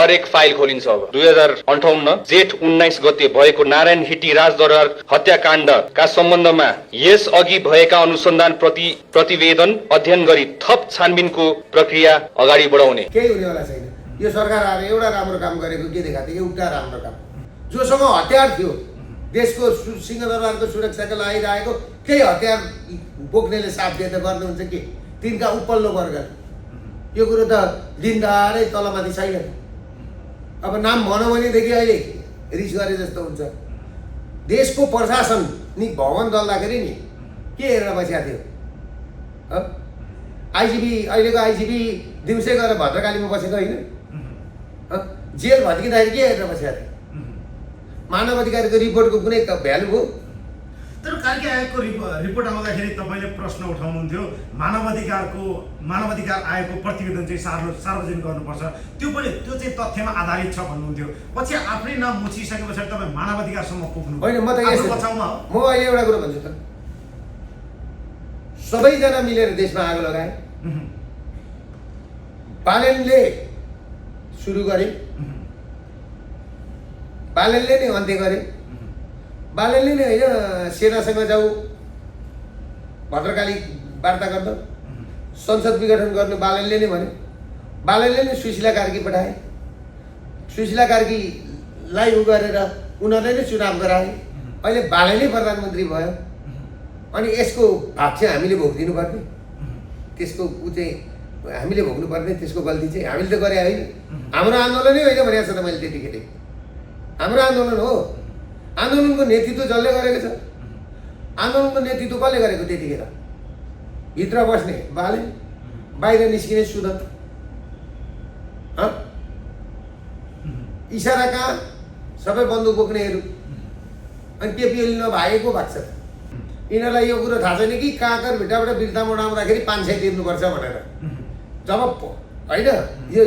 हरेक फाइल खोलिन्छ। अब 2058 जेठ 19 गते भएको नारायण हिटी राजदरबार हत्याकाण्डका सम्बन्धमा यस अघि भएका अनुसन्धान प्रतिवेदन अध्ययन गरी थप छानबिनको प्रक्रिया अगाडि बढाउने। केही हुनेवाला छैन। यो सरकार आएर एउटा राम्रो काम गरेको के देखाएको थियो? एउटा राम्रो काम। जोसँग हतियार थियो, देशको सिंहदरबारको सुरक्षाको लागि राखेको केही हतियार बोक्नेले साथ दिए त गर्नुहुन्छ के? तिनका उपल्लो वर्ग। यो कुरो त दिनदारै तलमाथि छैन। अब नाम भनौँ भनेदेखि अहिले रिस गरे जस्तो हुन्छ। देशको प्रशासनिक भवन दल्दाखेरि नि के हेरेर बसेको थियो? आइजिपी, अहिलेको आइजिपी दिउँसै गएर भद्रकालीमा बसेको होइन? जेल भत्किँदाखेरि के हेरेर बसेको थियो? मानव अधिकारको रिपोर्टको कुनै भ्यालु हो? तर कार्की आयोगको रिपोर्ट आउँदाखेरि तपाईँले प्रश्न उठाउनुहुन्थ्यो मानव अधिकार आयोगको प्रतिवेदन चाहिँ सार्वजनिक गर्नुपर्छ, त्यो चाहिँ तथ्यमा आधारित छ भन्नुहुन्थ्यो। पछि आफ्नै नाम मुछिसके पछाडि तपाईँ मानव अधिकारसम्म पुग्नु होइन। म त अहिले एउटा कुरो भन्छु त, सबैजना मिलेर देशमा आगो लगाए। बालेनले सुरु गरे, बालेनले नै अन्त्य गरे। बालेनले नै होइन सेनासँग जाऊ भद्रकाली वार्ता गर्दा संसद विघटन गर्नु बालेनले नै भन्यो। बालेनले नै सुशीला कार्की पठाए। सुशीला कार्कीलाई उ गरेर उनीहरूले नै चुनाव गराए। अहिले बालेनै प्रधानमन्त्री भयो। अनि यसको भाग चाहिँ हामीले भोगिदिनु पर्ने, त्यसको उ चाहिँ हामीले भोग्नुपर्ने, त्यसको गल्ती चाहिँ हामीले त गरे होइन। हाम्रो आन्दोलनै होइन भनेको छ त मैले त्यतिखेर। हाम्रो आन्दोलन हो। आन्दोलनको नेतृत्व जसले गरेको छ। आन्दोलनको नेतृत्व कसले गरेको त्यतिखेर? भित्र बस्ने बालेन, बाहिर निस्किने सुदन। इसारा कहाँ? सबै बन्दुक बोक्नेहरू। अनि केपी ओली नभएको भएको छ। यिनीहरूलाई यो कुरो थाहा छैन कि काँकर भिट्टाबाट बिर्तामोड आउँदाखेरि 500 तिर्नुपर्छ भनेर। जब होइन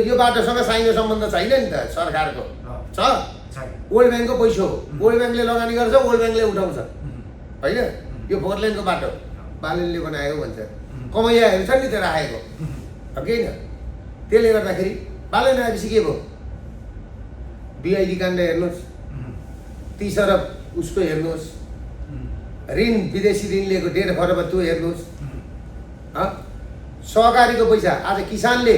यो बाटोसँग साइनो सम्बन्ध छैन नि त सरकारको। छ वर्ल्ड ब्याङ्कको पैसा हो। वर्ल्ड ब्याङ्कले लगानी गर्छ, वर्ल्ड ब्याङ्कले उठाउँछ होइन। यो 4 लेनको बाटो बालेनले बनाएको भन्छ। कमैयाहरू छन् नि त राखेको, केही न। त्यसले गर्दाखेरि बालेन आएपछि के भयो? बिआइडी काण्ड हेर्नुहोस्, 30 अरब उसको हेर्नुहोस्, ऋण विदेशी ऋण लिएको 1.5 खरब त्यो हेर्नुहोस्। सहकारीको पैसा आज किसानले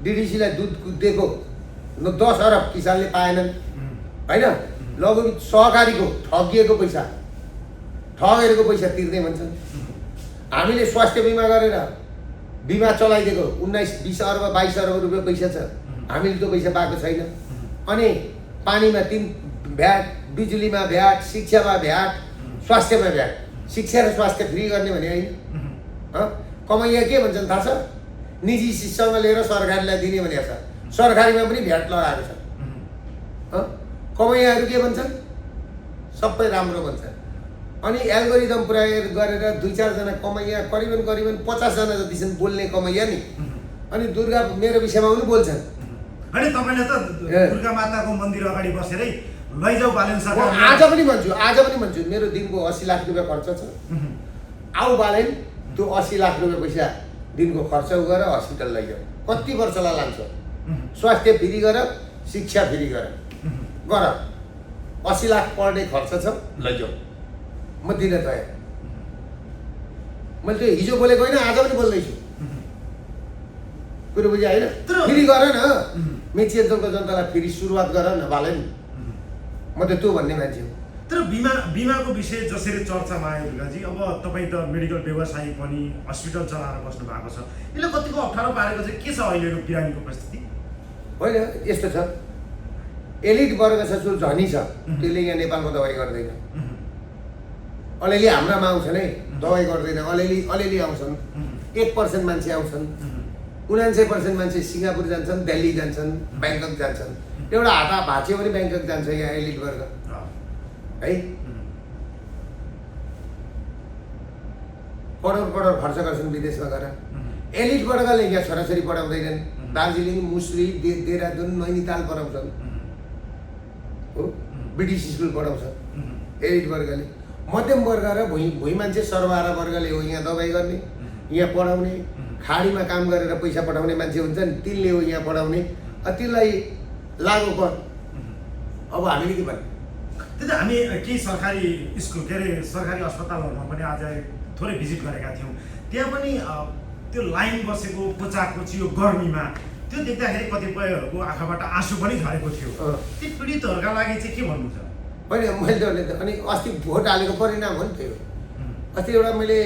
डिडिसीलाई दुध दिएको 10 अरब किसानले पाएनन् होइन। लघु सहकारीको ठगिएको पैसा, ठगेरको पैसा तिर्दै भन्छन्। हामीले स्वास्थ्य बिमा गरेर बिमा चलाइदिएको 19-20 अरब 22 अरब रुपियाँ पैसा छ। हामीले त्यो पैसा पाएको छैन। अनि पानीमा 3 भ्याट, बिजुलीमा भ्याट, शिक्षामा भ्याट, स्वास्थ्यमा भ्याट। शिक्षा र स्वास्थ्य फ्री गर्ने भने होइन। कमैया के भन्छन् थाहा छ? निजी शिक्षामा लिएर सरकारलाई दिने भनेको छ। सरकारीमा पनि भ्याट लगाएको छ। कमैयाहरू के भन्छन्? सबै राम्रो भन्छन्। अनि एल्गोरिदम प्रयोग गरेर 2-4 जना कमैया, करिबन 50 जना जति छन् बोल्ने कमैया नि। अनि दुर्गा मेरो विषयमा पनि बोल्छन्। अनि तपाईँले त दुर्गा माताको मन्दिर अगाडि बसेरै लैजाऊ बालेन सरकार। आज पनि भन्छु मेरो दिनको 80 लाख रुपियाँ खर्च छ। आऊ बालेन, त्यो 80 लाख रुपियाँ पैसा दिनको खर्च गर, हस्पिटल लैजाऊ। कति वर्षलाई लान्छ? स्वास्थ्य फ्री गर, शिक्षा फ्री गर। 80 लाख पर डे खर्च छ, लैजाऊ। म दिन तयार। मैले त्यो हिजो बोलेको होइन, आज पनि बोल्दैछु। कुरो बुझ्यो होइन? फेरि गर न, मेची अञ्चलको जनतालाई फेरि सुरुवात गर न बालेन। म त त्यो भन्ने मान्छे हो। तर बिमाको विषय जसरी चर्चामा आयो दुर्गाजी, अब तपाईँ त मेडिकल व्यवसायी पनि, हस्पिटल चलाएर बस्नु भएको छ, यसले कतिको अप्ठ्यारो पारेको चाहिँ के छ अहिलेको बिरामीको परिस्थिति? होइन यस्तो छ, एलिट वर्ग छ जो धनी छ, त्यसले यहाँ नेपालमा दबाई गर्दैन। अलिअलि हाम्रामा आउँछन् है, दबाई गर्दैन। अलिअलि आउँछन्, 1% मान्छे आउँछन्। 99% मान्छे सिङ्गापुर जान्छन्, दिल्ली जान्छन्, ब्याङ्कक जान्छन्। एउटा हात भाँच्यो भने ब्याङ्कक जान्छ यहाँ एलिट वर्ग है। करोड खर्च गर्छन् विदेशमा गएर। एलिट वर्गले यहाँ छोराछोरी पढाउँदैनन्। दार्जिलिङ, मुसरी, देहरादुन, नैनीताल पढाउँछन् हो, ब्रिटिस स्कुल पढाउँछ एलिट वर्गले। मध्यम वर्ग र भुइँ मान्छे सर्वहारा वर्गले हो यहाँ दबाई गर्ने, यहाँ पढाउने। खाडीमा काम गरेर पैसा पठाउने मान्छे हुन्छन्, तिनले हो यहाँ पढाउने। तिनलाई लागु कर। अब हामीले के भन्ने? त्यही त हामी केही सरकारी स्कुल के अरे सरकारी अस्पतालहरूमा पनि आज थोरै भिजिट गरेका थियौँ। त्यहाँ पनि त्यो लाइन बसेको कोचाकोची यो गर्मीमा त्यो देख्दाखेरि कतिपयहरूको आँखाबाट आँसु पनि झरेको थियो। ती पीडितहरूका लागि चाहिँ के भन्नु छ? होइन मैले त अनि अस्ति भोट हालेको परिणाम हो नि त्यो। अस्ति एउटा मैले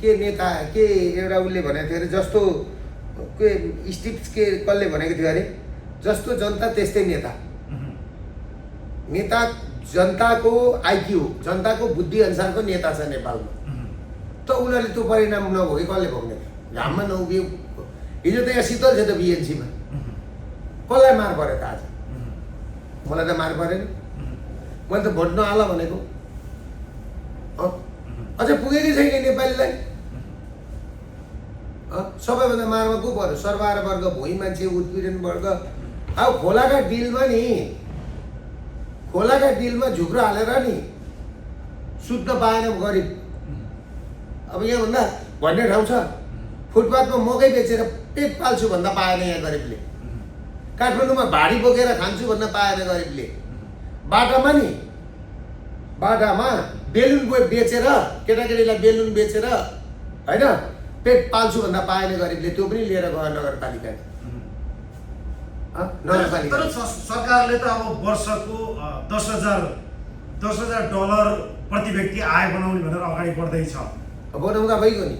के नेता के एउटा उसले भनेको थियो अरे जस्तो के स्टिप्स के कसले भनेको थियो अरे जस्तो जनता त्यस्तै नेता। नेता जनताको आइक्यू जनताको बुद्धि अनुसारको नेता छ नेपालमा। त उनीहरूले त्यो परिणाम नभोगे कसले भोग्ने? घाममा नउभियो। हिजो त यहाँ शीतल छ त बिएनसीमा। कसलाई मार पऱ्यो त आज? मलाई त मार परेन। मैले त भोट नहाल भनेको। अझै पुगेकै छैन नेपालीलाई। सबैभन्दा मारमा को पऱ्यो? सरबार वर्ग, भुइँ मान्छे, उत्पीडन वर्ग। अब खोलाका डिलमा झुक्रो हालेर नि सुत्न पाएन गरिब। अब यहाँभन्दा भन्ने ठाउँ छ फुटपाथमा मकै बेचेर पेट पाल्छु भन्दा पाएन यहाँ गरिबले। काठमाडौँमा भाडी बोकेर खान्छु भन्न पाएन गरिबले। बाटामा बेलुन बेचेर केटाकेटीलाई बेलुन बेचेर होइन पेट पाल्छु भन्दा पाएन गरिबले। त्यो पनि लिएर गयो नगरपालिकाले। तर सरकारले त अब वर्षको $10,000 प्रति व्यक्ति आय बनाउने भनेर अगाडि बढ्दैछ। बनाउँदा भइगयो नि।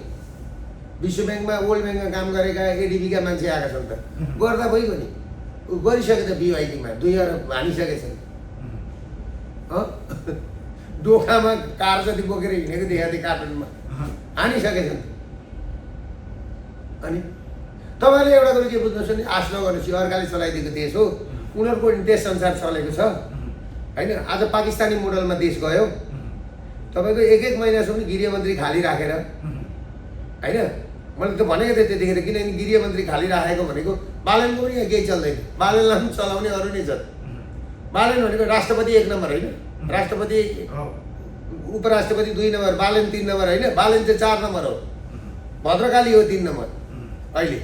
विश्व ब्याङ्कमा वर्ल्ड ब्याङ्कमा काम गरेका एडिबीका मान्छे आएका छन् त। गर्दा भइगयो नि। गरिसके त बिवाइडीमा 2 अरब हानिसकेछन्। डोकामा कार जति बोकेर हिँडेको देखाएको थिएँ कार्टुनमा हानिसकेछन्। अनि तपाईँले एउटा कुरो के बुझ्नुहोस् नि आश नगर्नुहोस् यो अर्काले चलाइदिएको देश हो। उनीहरूको देश संसार चलेको छ होइन। आज पाकिस्तानी मोडलमा देश गयो। तपाईँको 1 महिनासम्म गृहमन्त्री खाली राखेर होइन। मैले त भनेको थिएँ त्यतिखेर किनभने गृहमन्त्री खाली राखेको भनेको बालनको पनि यहाँ केही चल्दैन। बालनलाई पनि चलाउने अरू नै छ। बालन भनेको राष्ट्रपति 1 नम्बर होइन। राष्ट्रपति उपराष्ट्रपति 2 नम्बर, बालन 3 नम्बर होइन। बालन चाहिँ 4 नम्बर हो। भद्रकाली हो 3 नम्बर अहिले।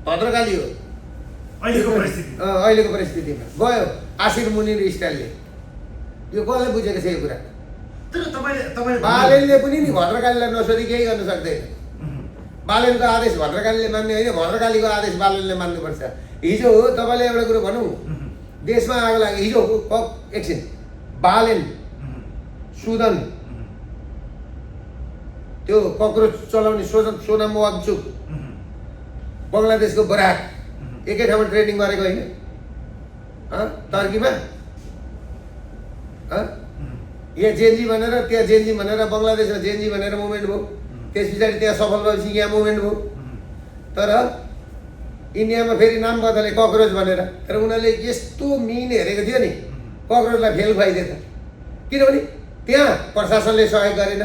भद्रकाली हो अहिलेको परिस्थितिमा गयो आशिर मुनिर स्टाइलले। यो कसले बुझेको छ यो कुरा? बालनले पनि नि भद्रकालीलाई नसोधी केही गर्न सक्दैन। बालनको आदेश भद्रकालीले मान्ने होइन, भद्रकालीको आदेश बालनले मान्नुपर्छ। हिजो हो तपाईँले एउटा कुरो भनौँ देशमा आगो लाग्यो। हिजो एकछिन बालेन सुदन त्यो कक्रोच चलाउने सोनाम वाङचुक बङ्गलादेशको बराक एकै ठाउँमा ट्रेनिङ गरेको होइन टर्कीमा। यहाँ जेन्जी भनेर त्यहाँ जेन्जी भनेर बङ्गलादेशमा जेन्जी भनेर मुभमेन्ट भयो। त्यस पछाडि त्यहाँ सफल भएपछि यहाँ मुभमेन्ट भयो। तर इन्डियामा फेरि नाम बदले कक्रोच भनेर। तर उनीहरूले यस्तो मिन हेरेको थियो नि कक्रोचलाई फेल खुवाइदियो त। किनभने त्यहाँ प्रशासनले सहयोग गरेन।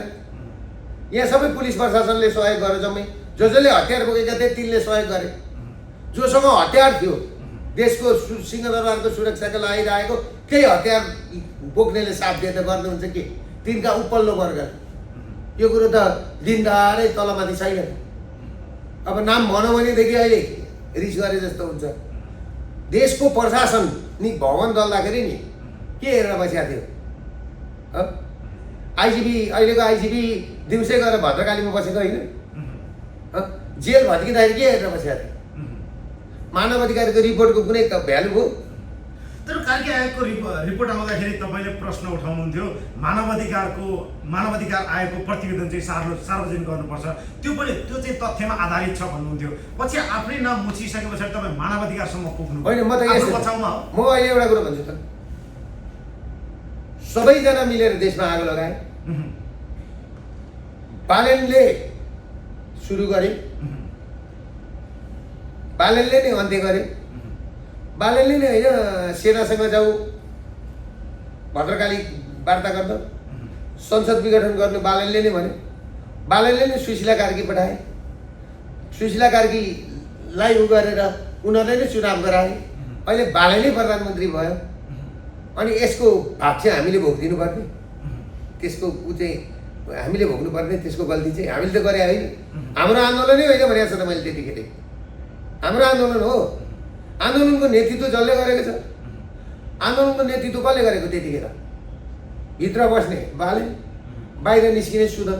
यहाँ सबै पुलिस प्रशासनले सहयोग गर्यो। जम्मै जसले हतियार बोकेका थिए तिनले सहयोग गरे। जोसँग हतियार थियो देशको सिंहदरबारको सुरक्षाको लागि राखेको केही हतियार बोक्नेले साथ दिए त गर्नुहुन्छ के? तिनका उपल्लो वर्ग। यो कुरो त दिनदारै तलमाथि छैन। अब नाम भनौँ भनेदेखि अहिले रिस गरे जस्तो हुन्छ। देशको प्रशासन नि भवन दल्दाखेरि नि के हेरेर बसेको थियो? आइजिपी अहिलेको आइजिपी दिउँसै गएर भद्रकालीमा बसेको होइन। जेल भत्किँदाखेरि के हेरेर बसेको थियो? मानव अधिकारको रिपोर्टको कुनै भ्यालु भयो? तर कार्की आयोगको रिपोर्ट आउँदाखेरि तपाईँले प्रश्न उठाउनुहुन्थ्यो मानव अधिकार आयोगको प्रतिवेदन चाहिँ सार्वजनिक गर्नुपर्छ। त्यो चाहिँ तथ्यमा आधारित छ भन्नुहुन्थ्यो। पछि आफ्नै नाम मुछिसके पछाडि तपाईँ मानव अधिकारसम्म पुग्नु होइन। म त बचाउमा म अहिले एउटा कुरो भन्छु त सबैजना मिलेर देशमा आगो लगाए। बालेनले सुरु गरे। बालेनले नै अन्त्य गरे। बालेनले नै होइन सेनासँग जाऊ भद्रकाली वार्ता गर्दा संसद विघटन गर्नु बालेनले नै भने। बालेनले नै सुशीला कार्की पठाए। सुशीला कार्कीलाई उ गरेर उनीहरूले नै चुनाव गराए। अहिले बालेनै प्रधानमन्त्री भयो। अनि यसको भाग चाहिँ हामीले भोगिदिनु पर्ने। त्यसको उ चाहिँ हामीले भोग्नुपर्ने। त्यसको गल्ती चाहिँ हामीले त गरे होइन। हाम्रो आन्दोलनै होइन भनेको छ त मैले त्यतिखेर। हाम्रो आन्दोलन हो। आन्दोलनको नेतृत्व जसले गरेको छ, आन्दोलनको नेतृत्व कसले गरेको त्यतिखेर? भित्र बस्ने बाले, बाहिर निस्किने सुदन।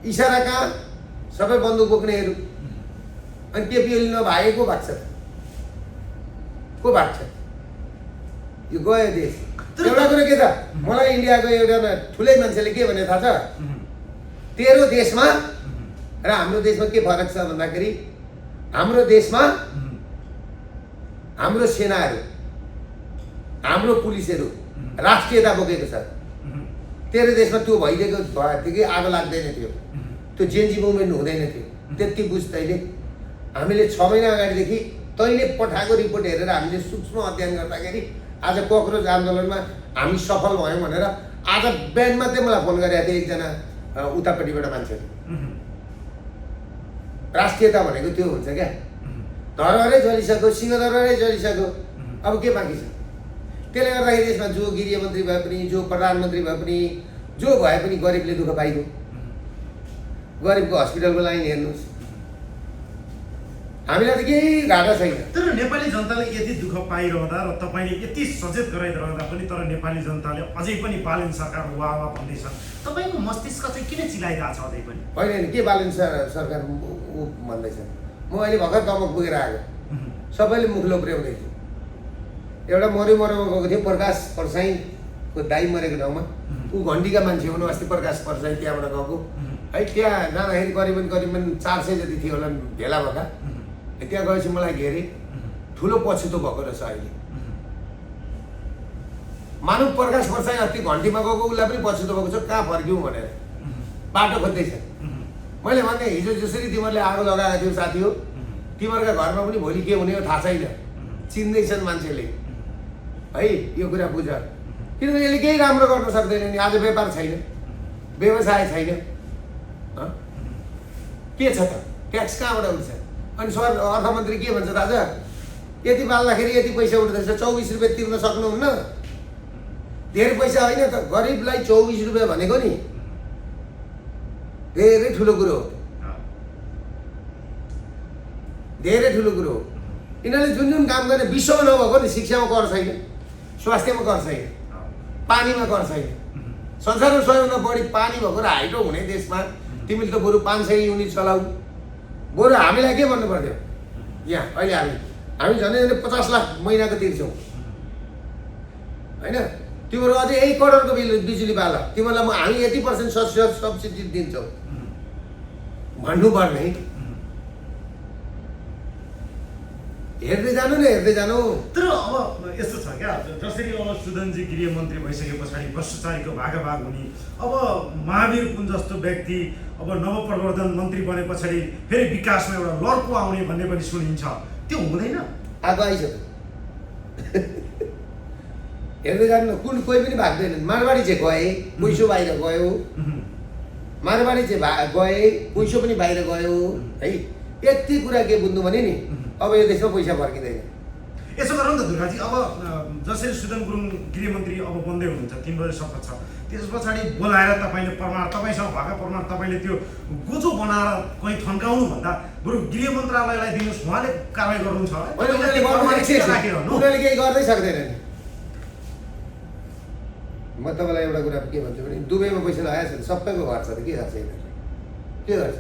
इसारा कहाँ? सबै बन्दुक बोक्नेहरू। अनि केपी ओली नभए को भाग्छ? को भाग्छ? यो गयो देश। एउटा कुरो के त, मलाई इन्डियाको एउटा ठुलै मान्छेले के भने थाहा छ? तेरो देशमा र हाम्रो देशमा के फरक छ भन्दाखेरि हाम्रो देशमा हाम्रो सेनाहरू, हाम्रो पुलिसहरू राष्ट्रियता बोकेको छ। तेरो देशमा त्यो भइदिएको भएदेखि आगो लाग्दैन थियो, त्यो जेन्जी मुभमेन्ट हुँदैन थियो। त्यति बुझ तैँले। हामीले 6 महिना अगाडिदेखि तैँले पठाएको रिपोर्ट हेरेर हामीले सूक्ष्म अध्ययन गर्दाखेरि आज ककरोच आन्दोलनमा हामी सफल भयौँ भनेर आज बिहान मात्रै मलाई फोन गरेको थियो एकजना उतापट्टिबाट मान्छेले। राष्ट्रियता भनेको त्यो हुन्छ क्या, धरहरै जलिसक्यो, सिंहदरबारै जलिसक्यो, अब के बाँकी छ? त्यसले गर्दाखेरि यसमा जो गृहमन्त्री भए पनि, जो प्रधानमन्त्री भए पनि, जो भए पनि गरिबले दुःख पाइगयो। गरिबको हस्पिटलको लाइन हेर्नुहोस्, हामीलाई त केही घाटा छैन। तर नेपाली जनताले यति दुःख पाइरहँदा र तपाईँले यति सचेत गराइरहँदा पनि तर नेपाली जनताले अझै पनि बालेन सरकार वाह वाह भन्दैछ। तपाईँको मस्तिष्क चाहिँ किन चिलाइरहेको छ अझै पनि? होइन के बालेन सरकार भन्दैछ? म अहिले भर्खर दमक पुगेर आएको, सबैले मुख लोप्र्याउँदैछु। एउटा मरेमा गएको थियो प्रकाश परसाईको दाइ मरेको ठाउँमा, ऊ घन्टीका मान्छे हुनु। अस्ति प्रकाश परसाई त्यहाँबाट गएको है, त्यहाँ जाँदाखेरि करिबन 400 जति थियो होला भेला भएका। त्यहाँ गएपछि मलाई घेरे ठुलो पछुतो भएको रहेछ अहिले। मानव प्रकाश परसाई अस्ति घन्टीमा गएको उसलाई पनि पछुतो भएको छ, कहाँ फर्क्यौँ भनेर बाटो खोज्दैछ। मैले भने हिजो जसरी तिमीहरूले आगो लगाएको थियौ साथी हो, तिमीहरूका घरमा पनि भोलि के हुने हो थाहा छैन। चिन्दैछन् मान्छेले है, यो कुरा बुझ। किनभने यसले केही राम्रो गर्न सक्दैन नि। आज व्यापार छैन, व्यवसाय छैन, के छ त? ट्याक्स कहाँबाट उठ्छ? अनि अर्थमन्त्री के भन्छ थाहा छ? यति पाल्दाखेरि यति पैसा उठ्दैछ, 24 रुपियाँ तिर्न सक्नुहुन्न। धेरै पैसा होइन त, गरिबलाई 24 रुपियाँ भनेको नि धेरै ठुलो कुरो हो, धेरै ठुलो कुरो हो। यिनीहरूले जुन जुन काम गर्ने विश्वमा नभएको नि, शिक्षामा कर छैन, स्वास्थ्यमा कर छैन, पानीमा कर छैन। संसारमा सबैभन्दा बढी पानी भएको र हाइड्रो हुने देशमा तिमीले त बरु 500 युनिट चलाऊ। बरु हामीलाई के भन्नु पर्थ्यो? यहाँ अहिले हामी झन् 50 लाख महिनाको तिर्छौँ होइन? तिमीहरू अझै 1 करोडको बिजुली पाल, तिमीहरूलाई हामी यति % सब्सिडी दिन्छौँ भन्नुपर्ने। हेर्दै जानु न, हेर्दै जानु। तर अब यस्तो छ क्या, जसरी अब सुदनजी गृहमन्त्री भइसके पछाडि भ्रष्टाचारीको भागाभाग हुने, अब महावीर पुन जस्तो व्यक्ति अब नवप्रवर्धन मन्त्री बने पछाडि फेरि विकासमा एउटा लड्को आउने भन्ने पनि सुनिन्छ, त्यो हुँदैन? आगो आइसक्यो। हेर्दै जानु न, कोही पनि भाग्दैन। मारवाडी चाहिँ गए, पैसो बाहिर गयो। मारवाडी चाहिँ गए, पैसो पनि बाहिर गयो है। यति कुरा के बुझ्नु भने नि, अब यो देशमा पैसा फर्किँदैन। यसो गरौँ न त दुर्गाजी, अब जसरी सुदन गुरुङ गृहमन्त्री अब बन्दै हुनुहुन्छ, 3 बजे शपथ छ, त्यस पछाडि बोलाएर तपाईँले प्रमाण, तपाईँसँग भएको प्रमाण तपाईँले त्यो गोजो बनाएर कहीँ थन्काउनु भन्दा बरु गृह मन्त्रालयलाई दिनुहोस्, उहाँले कारवाही गर्नुहुन्छ। उनीहरूले केही गर्दै सक्दैन नि। म तपाईँलाई एउटा कुरा के भन्छु भने, दुबईमा पैसा लगाएको छ, सबैको घर छ त, के गर्छ यिनीहरूले? के गर्छ?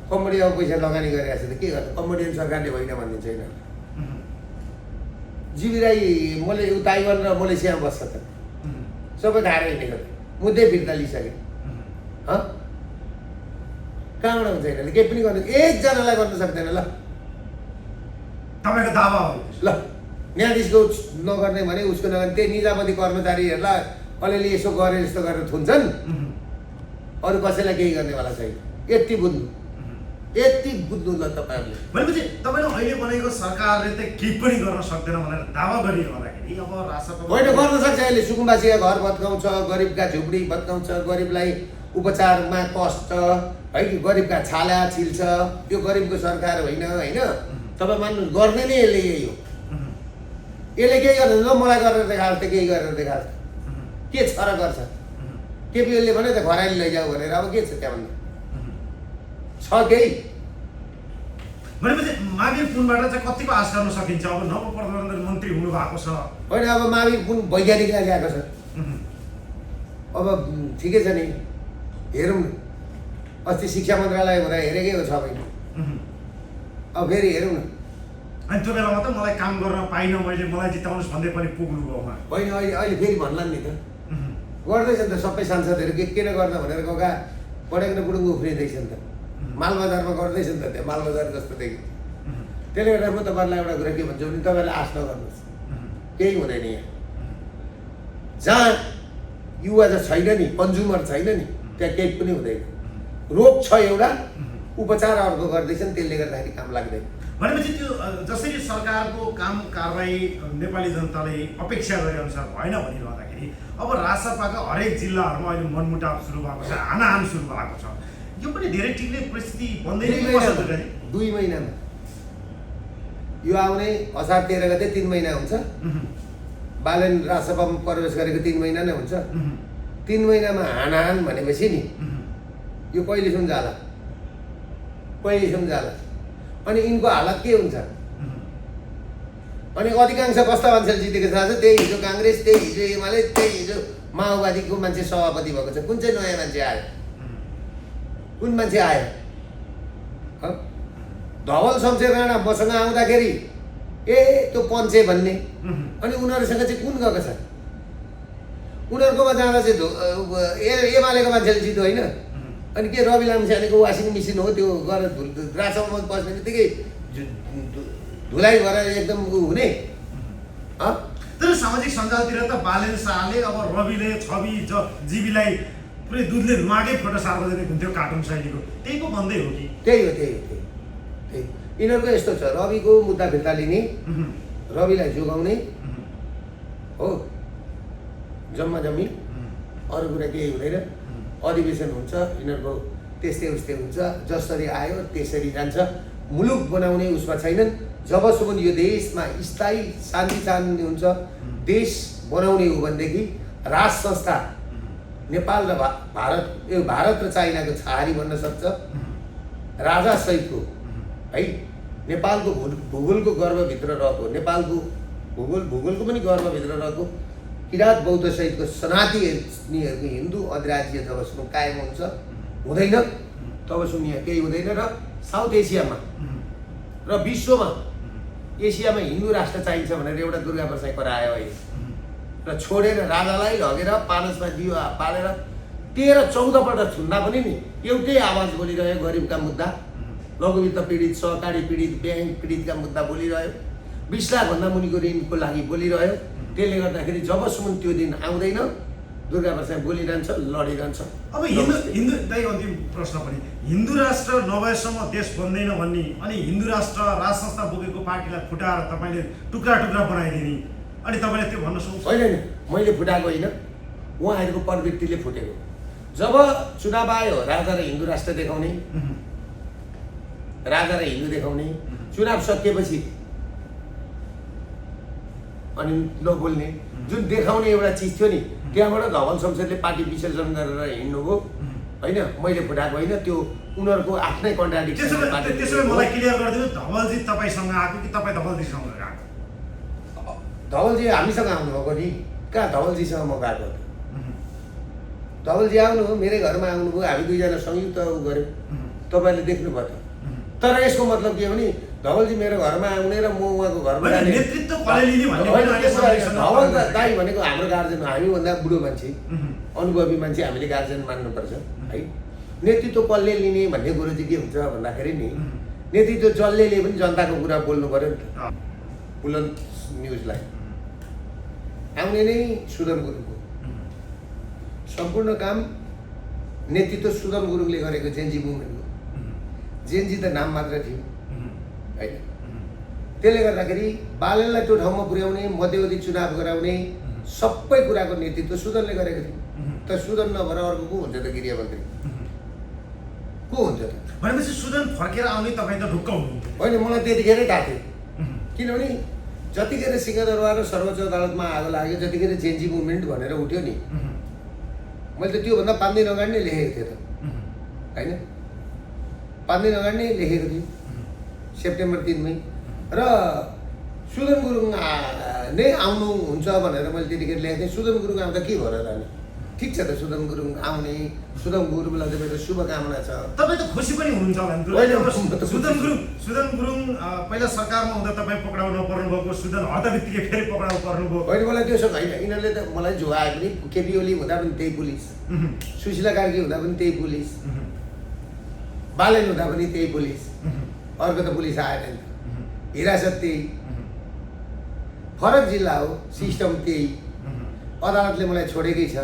कम्बोडियामा पैसा लगानी गरिरहेको छ त के गर्छ? कम्बोडियन सरकारले होइन भनिदिन्छ यिनीहरू। जीवी राई ताइवान र मलेसियामा बस्छ त, सबै खाएर हिँडेको मुद्दै फिर्ता लिइसके। कहाँबाट हुन्छ यिनीहरूले? केही पनि गर्नु, एकजनालाई गर्न सक्दैन। ल तपाईँको दावा हो ल, न्यायाधीशको नगर्ने भने उसको नगर्ने, त्यही निजामती कर्मचारीहरूलाई अलिअलि यसो गरे जस्तो गरेर थुन्छन्, अरू कसैलाई केही गर्नेवाला छैन। यति बुझ्नु, यति बुझ्नु ल तपाईँहरूले। भनेपछि तपाईँले अहिले बनेको सरकारले त केही पनि गर्न सक्दैन भनेर दावा गरिरहँदाखेरि अब राष्ट्रपति होइन, गर्न सक्छ। यसले सुकुम्बासीका घर भत्काउँछ, गरिबका झुपडी भत्काउँछ, गरिबलाई उपचारमा कष्ट है, गरिबका छाला छिल्छ। यो गरिबको सरकार होइन होइन, तपाईँ मान्नु, गर्ने नै यसले यही हो। यसले केही गर्दैन। मलाई गरेर देखाएको त केही गरेर देखाएको के छ र गर्छ? केपी ओलीले भन्यो त खराली लैजाऊ भनेर, अब के छ त्यहाँभन्दा? छ केही? भनेपछि महावीर पुनबाट चाहिँ कतिको आश गर्न सकिन्छ? अब नवप्रधानमन्त्री हुनु भएको छ होइन, अब महावीर पुन वैज्ञानिकलाई ल्याएको छ। अब ठिकै छ नि, हेरौँ न। अस्ति शिक्षा मन्त्रालय हुँदा हेरेकै हो 6 महिना। अब फेरि हेरौँ न। अनि त्यो बेलामा त मलाई काम गर्न पाइनँ मैले, मलाई जिताउनुहोस् भन्दै पनि पुग्नु भयो उहाँ। होइन, अहिले फेरि भन्ला नि त। गर्दैछ नि त सबै सांसदहरू, के गर्दा भनेर गएका पढेको बुढुङ्गो उफ्रिँदैछ नि त। मालबजारमा गर्दैछ नि त, त्यो मालबजार जस्तो देखिन्छ। त्यसले गर्दा म तपाईँहरूलाई एउटा कुरा के भन्छु भने तपाईँहरूले आश नगर्नुहोस्, केही हुँदैन यहाँ। जहाँ युवा चाहिँ छैन नि, कन्ज्युमर छैन नि, त्यहाँ केही पनि हुँदैन। रोग छ एउटा, उपचार अर्को गर्दैछन्, त्यसले गर्दाखेरि काम लाग्दैन। भनेपछि त्यो जसरी सरकारको काम कारबाही नेपाली जनताले अपेक्षा गरे अनुसार भएन भनिरहँदाखेरि अब राजसभाका हरेक जिल्लाहरूमा अहिले मनमुटाव सुरु भएको छ, हानाहान सुरु भएको छ। यो पनि धेरै टिक्ने परिस्थिति बन्दैन। 2 महिनामा यो आउने असार 13 गते 3 महिना हुन्छ। बालन राजसभामा प्रवेश गरेको 3 महिना नै हुन्छ। 3 महिनामा हानाहान भनेपछि नि यो कहिलेसम्म जाला, कहिलेसम्म जाला? अनि यिनको हालत के हुन्छ? अनि अधिकांश कस्ता मान्छेले जितेको थाहा छ? त्यही हिजो काङ्ग्रेस, त्यही हिजो एमाले, त्यही हिजो माओवादीको मान्छे सभापति भएको छ। कुन चाहिँ नयाँ मान्छे आयो? कुन मान्छे आयो? धवल शमशेर राणा मसँग आउँदाखेरि त्यो पञ्चे भन्ने, अनि उनीहरूसँग चाहिँ कुन गएको छ? उनीहरूकोमा जाँदा चाहिँ एमालेको मान्छेले जित्यो होइन? अनि के रवि लामिछानेको वासिङ मेसिन हो त्यो गरेर राजसभामा बस्ने बित्तिकै धुलाइ भएर एकदम हुने? तर सामाजिक सञ्जालतिर त बालेन शाहले अब रविले छवि जीवीलाई पुरै दुधले नुहाएकै फोटो सार्वजनिक हुन्थ्यो कार्टुन शैलीको, त्यही पो भन्दै हो कि? त्यही हो। यिनीहरूको यस्तो छ, रविको मुद्दा फिर्ता लिने, रविलाई जोगाउने हो, जम्मा जम्मी, अरू कुरा केही हुँदैन। अधिवेशन हुन्छ, यिनीहरूको त्यस्तै उस्तै हुन्छ, जसरी आयो त्यसरी जान्छ। मुलुक बनाउने उसमा छैनन्। जबसम्म यो देशमा स्थायी शान्ति चाहनु हुन्छ, देश बनाउने हो भनेदेखि राज संस्था नेपाल र भारत र चाइनाको छहारी बन्न सक्छ। राजा सहितको है नेपालको भूगोलको गर्भभित्र रहेको, नेपालको भूगोलको पनि गर्भभित्र रहेको किराँत बौद्ध सहितको सनातनीहरूको हिन्दू अधिराज्य जबसम्म कायम हुन्छ हुँदैन, तबसम्म यहाँ केही हुँदैन। र साउथ एसियामा र विश्वमा एसियामा हिन्दू राष्ट्र चाहिन्छ भनेर एउटा दुर्गा बसाइ करायो अहिले, र छोडेर राजालाई लगेर पानसमा दियो पालेर 13-14 पल्ट छुन्दा पनि नि एउटै आवाज बोलिरह्यो। गरिबका मुद्दा, लघुवित्त पीडित, सहकारी पीडित, ब्याङ्क पीडितका मुद्दा बोलिरह्यो, 20 लाखभन्दा मुनिको ऋणको लागि बोलिरह्यो। त्यसले गर्दाखेरि जबसम्म त्यो दिन आउँदैन दुर्गा बसाइ बोलिरहन्छ, लडिरहन्छ। अब हिन्दू दाइ अन्तिम प्रश्न पनि, हिन्दू राष्ट्र नभएसम्म देश बन्दैन भन्ने, अनि हिन्दू राष्ट्र राज संस्था बोकेको पार्टीलाई फुटाएर तपाईँले टुक्रा टुक्रा बनाइदिने, अनि तपाईँले त्यो भन्न सक्नुहुन्छ? होइन, मैले फुटाएको होइन, उहाँहरूको प्रवृत्तिले फुटेको। जब चुनाव आयो राजा र हिन्दू राष्ट्र देखाउने, राजा र हिन्दू देखाउने, चुनाव सकिएपछि अनि नबोल्ने जुन देखाउने एउटा चिज थियो नि, त्यहाँबाट धवल शमशेरले पार्टी विसर्जन गरेर हिँड्नुभयो होइन। मैले फुटाएको होइन, त्यो उनीहरूको आफ्नै कन्ट्राडिक्सन। त्यसो भए मलाई क्लियर गरिदिनु, धवलजी तपाईँसँग आएको कि तपाईँ धवलजीसँग आएको? धवलजी हामीसँग आउनुभएको नि, कहाँ धवलजीसँग म गएको? धवलजी आउनु हो, मेरै घरमा आउनुभयो, हामी दुईजना संयुक्त गऱ्यौँ, तपाईँले देख्नुभयो त। तर यसको मतलब के हो भने धवलजी मेरो घरमा आउने र म उहाँको घरमा जाने, नेतृत्व कसले लिने भन्ने धवल दाइ भनेको हाम्रो गार्जेन हो, हामीभन्दा बुढो मान्छे, अनुभवी मान्छे, हामीले गार्जेन मान्नुपर्छ है। नेतृत्व कसले लिने भन्ने कुरो चाहिँ के हुन्छ भन्दाखेरि नि, नेतृत्व जसले पनि जनताको कुरा बोल्नु पऱ्यो नि त। बुलन्द न्युजलाई आउने नै सुदन गुरुङको सम्पूर्ण काम नेतृत्व सुदन गुरुङले गरेको जेनजी मुभमेन्टको। जेनजी त नाम मात्र थियो होइन। त्यसले गर्दाखेरि बालनलाई त्यो ठाउँमा पुर्याउने, मध्यवधि चुनाव गराउने सबै कुराको नेतृत्व सुदनले गरेको थियो। त सुदन नभएर अर्को को हुन्छ त? गृहमन्त्री को हुन्छ त? भनेपछि सुदन फर्केर आउने तपाईँ त ढुक्क हुनुहुन्थ्यो? होइन, मलाई त्यतिखेरै थाहा थियो। किनभने जतिखेर सिंहदरबार र सर्वोच्च अदालतमा आगो लाग्यो, जतिखेर जेनजी मुभमेन्ट भनेर उठ्यो नि, मैले त त्योभन्दा 5 दिन अगाडि नै लेखेको थिएँ त होइन। 5 दिन अगाडि नै लेखेको थिएँ। सेप्टेम्बर 3 मै र सुदन गुरुङ नै आउनुहुन्छ भनेर मैले त्यतिखेर ल्याएको थिएँ। सुदन गुरुङ आउँदा के भएर रहने? ठिक छ त, सुदन गुरुङ आउने, सुदन गुरुङलाई त मेरो शुभकामना छ। तपाईँ त खुसी पनि हुनुहुन्छ भने सुदन गुरुङ पहिला सरकारमा हुँदा तपाईँ पक्राउ नपर्नु भएको, सुदन हट्दा बित्तिकै फेरि पक्राउ पर्नुभयो। होइन, मलाई त्यो सब होइन। यिनीहरूले त मलाई झुगाए पनि, केपी ओली हुँदा पनि त्यही पुलिस, सुशीला कार्की हुँदा पनि त्यही पुलिस, बालेन हुँदा पनि त्यही पुलिस, अर्को त पुलिस आएन नि त। हिरासत त्यही, फरक जिल्ला हो, सिस्टम त्यही, अदालतले मलाई छोडेकै छ,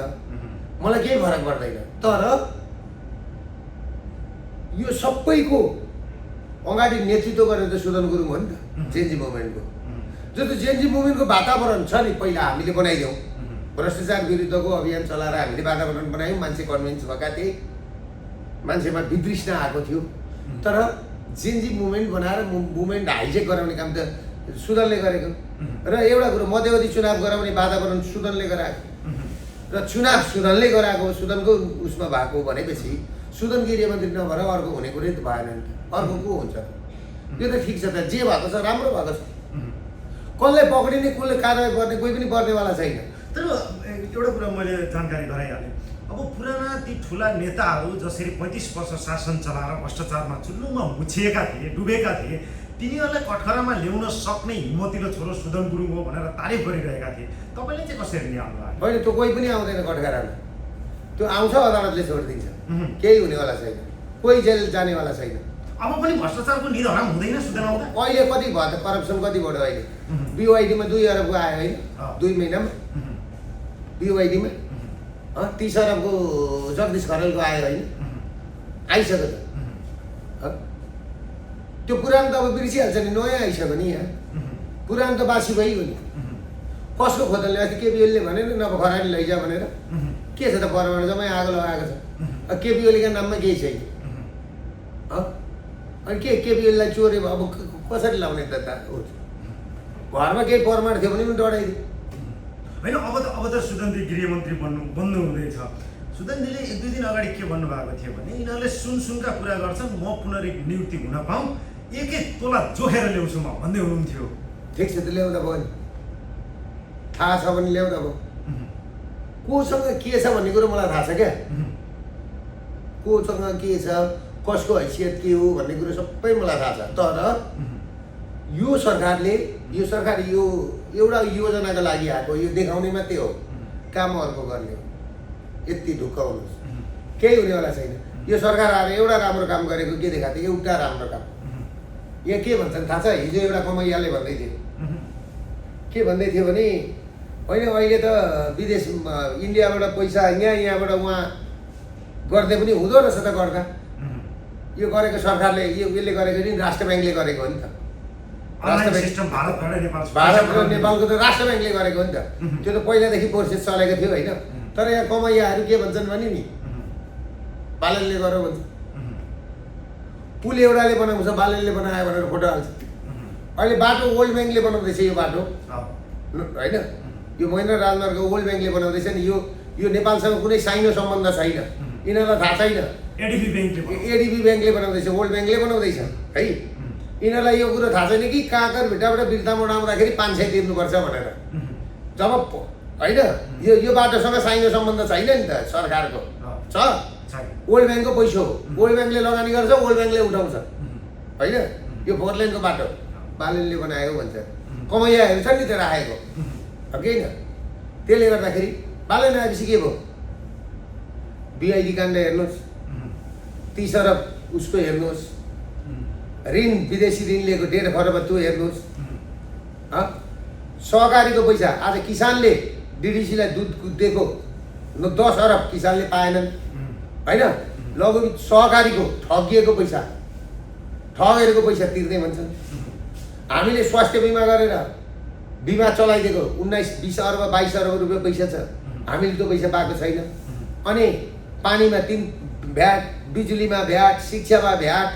मलाई केही फरक पर्दैन। तर यो सबैको अगाडि नेतृत्व गरेर त सुदन गुरुङ हो नि त, जेएनजी मुभमेन्टको। जो त जेएनजी मुभमेन्टको वातावरण छ नि, पहिला हामीले बनाइदियौँ। भ्रष्टाचार विरुद्धको अभियान चलाएर हामीले वातावरण बनायौँ, मान्छे कन्भिन्स भएका थिए, मान्छेमा वितृष्णा आएको थियो। तर जेएनजी मुभमेन्ट बनाएर मुभमेन्ट हाइजेक गराउने काम त सुदनले गरेको। र एउटा कुरो, मध्यवधि चुनाव गराउने वातावरण सुदनले गराएको र चुनाव सुदनले गराएको, सुदनको उसमा भएको भनेपछि सुदन गृहमन्त्री नभएर अर्को हुने कुरै त भएन नि त। अर्को को हुन्छ? त्यो त ठिक छ त, जे भएको छ राम्रो भएको छ। कसलाई पक्रिने, कसले कारवाही गर्ने, कोही पनि पर्नेवाला छैन। तर एउटा कुरा मैले जानकारी गराइहालेँ। अब पुराना ती ठुला नेताहरू जसरी 35 वर्ष शासन चलाएर भ्रष्टाचारमा चुल्लुमा मुछिएका थिए, डुबेका थिए, तिनीहरूलाई कठघरामा ल्याउन सक्ने हिम्मतिलो छोरो सुदन गुरुङ हो भनेर तारिफ गरिरहेका थिए। तपाईँले चाहिँ कसरी निहाल्नु भएको? होइन, त्यो कोही पनि आउँदैन कठघरामा। त्यो आउँछ, अदालतले छोडिदिन्छ, केही हुनेवाला छैन, कोही जेल जानेवाला छैन। अब पनि भ्रष्टाचारको निधराम हुँदैन सुदन आउँदा? अहिले कति भयो त, करप्सन कति बढ्यो अहिले? बिओआइडीमा 2 अरबको आयो होइन, 2 महिनामा बिओआइडीमा 30 अरबको जगदीश खरेलको आयो होइन, आइसक्यो त। त्यो पुरानो त अब बिर्सिहाल्छ नि, नयाँ आइसक्यो नि। यहाँ पुरानो त बासी भइगयो नि। कसको खोतलले? अस्ति केपी ओलीले भनेन नभए खरानी लैजा भनेर। के छ त, परमाणु जम्मै आगो लगाएको छ। केपी ओलीका नाममा केही छैन। अनि केपी ओलीलाई चोर्यो अब कसरी लाउने त? घरमा केही परमाणु थियो भने पनि डढाइदियो होइन। अब त सुदनजी गृहमन्त्री बन्नु हुँदैछ। सुदनजीले 1-2 दिन अगाडि के भन्नुभएको थियो भने यिनीहरूले सुनका कुरा गर्छन्, म पुनर्नियुक्ति हुन पाऊँ, 1-1 तोला जोखेर ल्याउँछु म भन्दै हुनुहुन्थ्यो। ठिक छ त, ल्याउँदा भयो नि, थाहा छ भने ल्याउँदा भयो। कोसँग के छ भन्ने कुरो मलाई थाहा छ क्या। कोसँग के छ, कसको हैसियत के हो भन्ने कुरो सबै मलाई थाहा छ। तर यो सरकार यो एउटा योजनाको लागि आएको, यो देखाउने मात्रै हो, काम अर्को गर्ने हो। यति ढुक्क हुनुहोस्, केही हुनेवाला छैन। यो सरकार आएर एउटा राम्रो काम गरेको के देखाएको थियो? एउटा राम्रो काम। यहाँ के भन्छन् थाहा छ? हिजो एउटा कमैयाले भन्दै थियो, के भन्दै थियो भने होइन अहिले त विदेश इन्डियाबाट पैसा यहाँबाट उहाँ गर्दै पनि हुँदो रहेछ त गर्दा। यो गरेको सरकारले, यसले गरेको नि राष्ट्र ब्याङ्कले गरेको हो नि त। भारत र नेपालको त राष्ट्र ब्याङ्कले गरेको हो नि त। त्यो त पहिलादेखि प्रोसेस चलेको थियो होइन। तर यहाँ कमैयाहरू के भन्छन् भने नि बालनले गऱ्यो भन्छ, पुल एउटाले बनाउँछ, बालनले बनायो भनेर फोटो हाल्छ। अहिले बाटो वर्ल्ड ब्याङ्कले बनाउँदैछ, यो बाटो होइन, यो महेन्द्र राजमार्ग वर्ल्ड ब्याङ्कले बनाउँदैछ नि। यो नेपालसँग कुनै साइनो सम्बन्ध छैन, यिनीहरूलाई थाहा छैन। एडिबी ब्याङ्कले बनाउँदैछ, वर्ल्ड ब्याङ्कले बनाउँदैछ है। यिनीहरूलाई यो कुरो थाहा छैन कि काँकर भिटाबाट बिर्तामोड आउँदाखेरि 500 तिर्नुपर्छ भनेर। जब होइन, यो बाटोसँग साइनो सम्बन्ध छैन नि त सरकारको, छ वर्ल्ड ब्याङ्कको पैसा हो। वर्ल्ड ब्याङ्कले लगानी गर्छ, वर्ल्ड ब्याङ्कले उठाउँछ होइन। यो 4 लेनको बाटो बालनले बनाएको भन्छ, कमैयाहरू छ नि त्यो राखेको, कि होइन? त्यसले गर्दाखेरि बालन आएपछि के भयो? बिआइडी काण्ड हेर्नुहोस्, 30 अरब उसको हेर्नुहोस्, ऋण विदेशी ऋण लिएको 1.5 खरब त्यो हेर्नुहोस्। सहकारीको पैसा आज किसानले डिडिसीलाई दुध दिएको 10 अरब किसानले पाएनन् होइन। लघु सहकारीको ठगिएको पैसा, ठगेरको पैसा तिर्दै भन्छन्। हामीले स्वास्थ्य बिमा गरेर बिमा चलाइदिएको 19-20 अरब 22 अरब रुपियाँ पैसा छ, हामीले त्यो पैसा पाएको छैन। अनि पानीमा 3 भ्याट, बिजुलीमा भ्याट, शिक्षामा भ्याट,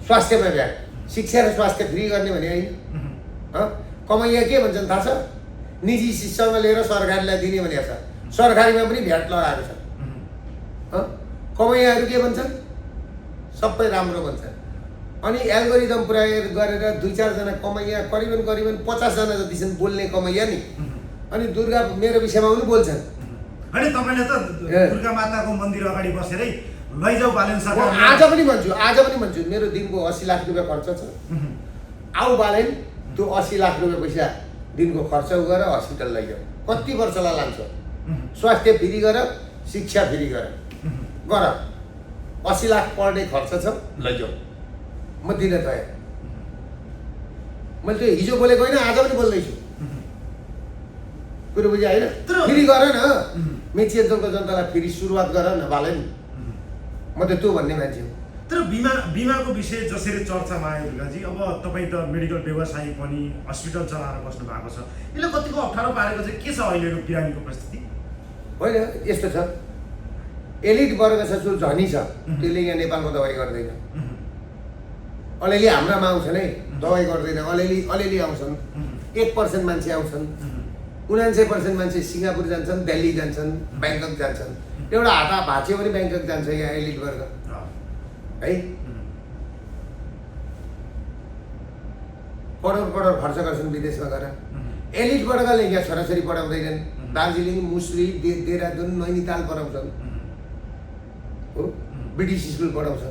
स्वास्थ्यमा भ्याट। शिक्षा र स्वास्थ्य फ्री गर्ने भने होइन। कमैया के भन्छन् थाहा छ? निजी शिक्षासँग लिएर सरकारीलाई दिने भनेको छ, सरकारीमा पनि भ्याट लगाएको छ। कमैयाहरू के भन्छन्? सबै राम्रो भन्छन्। अनि एल्गोरिदम प्रयोग गरेर 2-4 जना कमैया करिबन 50 जना जति छन् बोल्ने कमैया नि। अनि दुर्गा मेरो विषयमा पनि बोल्छन्। अनि तपाईले त दुर्गा माताको मन्दिर अगाडि बसेरै लैजाऊ बालेन म सरकार आज पनि भन्छु मेरो दिनको 80 लाख रुपैयाँ खर्च छ। आऊ बालेन त्यो 80 लाख रुपैयाँ पैसा दिनको खर्च गरेर हस्पिटल लैजाऊ। कति वर्षलाई लान्छ? स्वास्थ्य फ्री गर, शिक्षा फ्री गर। 80 लाख पर डे खर्च छ, लैजाऊ। म दिन तयार। मैले त्यो हिजो बोलेको होइन, आज पनि बोल्दैछु। कुरो बुझ्यो होइन? फेरि गर न, मेची अञ्चलको जनतालाई फेरि सुरुवात गर न बालेन। म त त्यो भन्ने मान्छे हो। तर बिमाको विषय जसरी चर्चामा आयो दुर्गाजी, अब तपाईँ त मेडिकल व्यवसायी पनि हस्पिटल चलाएर बस्नु भएको छ, यसले कतिको अप्ठ्यारो पारेको चाहिँ के छ अहिलेको बिरामीको परिस्थिति? होइन, यस्तो छ, एलिट वर्ग छ जो धनी छ त्यसले यहाँ नेपालमा दबाई गर्दैन। अलिअलि हाम्रामा आउँछन् है, दबाई गर्दैन, अलिअलि आउँछन्। 1% मान्छे आउँछन्, 99% मान्छे सिङ्गापुर जान्छन्, दिल्ली जान्छन्, ब्याङ्कक जान्छन्। एउटा हात भाँच्यो भने ब्याङ्कक जान्छ यहाँ एलिट वर्ग है। करोड खर्च गर्छन् विदेशमा गएर। एलिट वर्गले यहाँ छोराछोरी पढाउँदैनन्। दार्जिलिङ, मुसरी, देहरादुन, नैनीताल पढाउँछन् हो, ब्रिटिस स्कुल पढाउँछ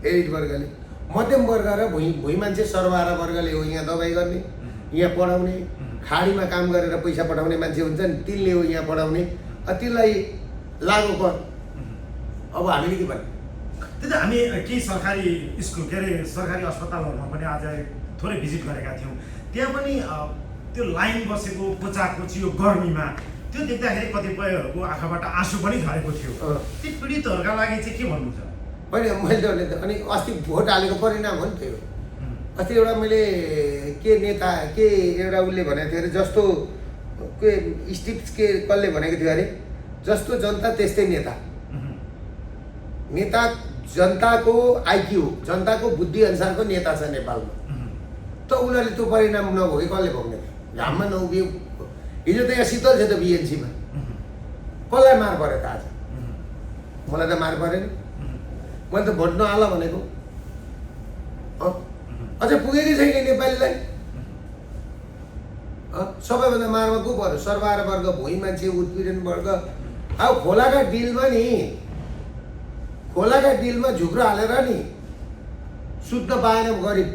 एलिट वर्गले। मध्यम वर्ग र भुइँ मान्छे सर्वहारा वर्गले हो यहाँ दबाई गर्ने, यहाँ पढाउने, खाडीमा काम गरेर पैसा पठाउने मान्छे हुन्छन्, तिनले हो यहाँ पढाउने। तिनलाई लागु कर। अब हामीले के भन्ने? त्यही त हामी केही सरकारी स्कुल के अरे सरकारी अस्पतालहरूमा पनि आज थोरै भिजिट गरेका थियौँ। त्यहाँ पनि त्यो लाइन बसेको कोचाकोची यो गर्मीमा त्यो देख्दाखेरि कतिपयहरूको आँखाबाट आँसु पनि झरेको थियो। ती पीडितहरूका लागि चाहिँ के भन्नु छ? होइन, मैले त अनि अस्ति भोट हालेको परिणाम हो नि त्यो। अस्ति एउटा मैले के नेता के एउटा उसले भनेको थियो अरे, जस्तो के स्टिप्स के कसले भनेको थियो अरे, जस्तो जनता त्यस्तै नेता। नेता जनताको आइक्यू, जनताको बुद्धि अनुसारको नेता छ नेपालमा। त उनीहरूले त्यो परिणाम नभोगे कसले भोग्ने? घाममा नउभियो। हिजो त यहाँ शीतल छ त बिएनसीमा, कसलाई मार पऱ्यो त आज? मलाई त मार परेन। मैले त भोट नहाल भनेको। अझ पुगेकै छैन नेपालीलाई। सबैभन्दा मारमा को पऱ्यो? सर्वहारा वर्ग, भुइँ मान्छे, उत्पीडन वर्ग। अब खोलाका डिलमा झुक्रो हालेर नि सुत्न पाएन गरिब।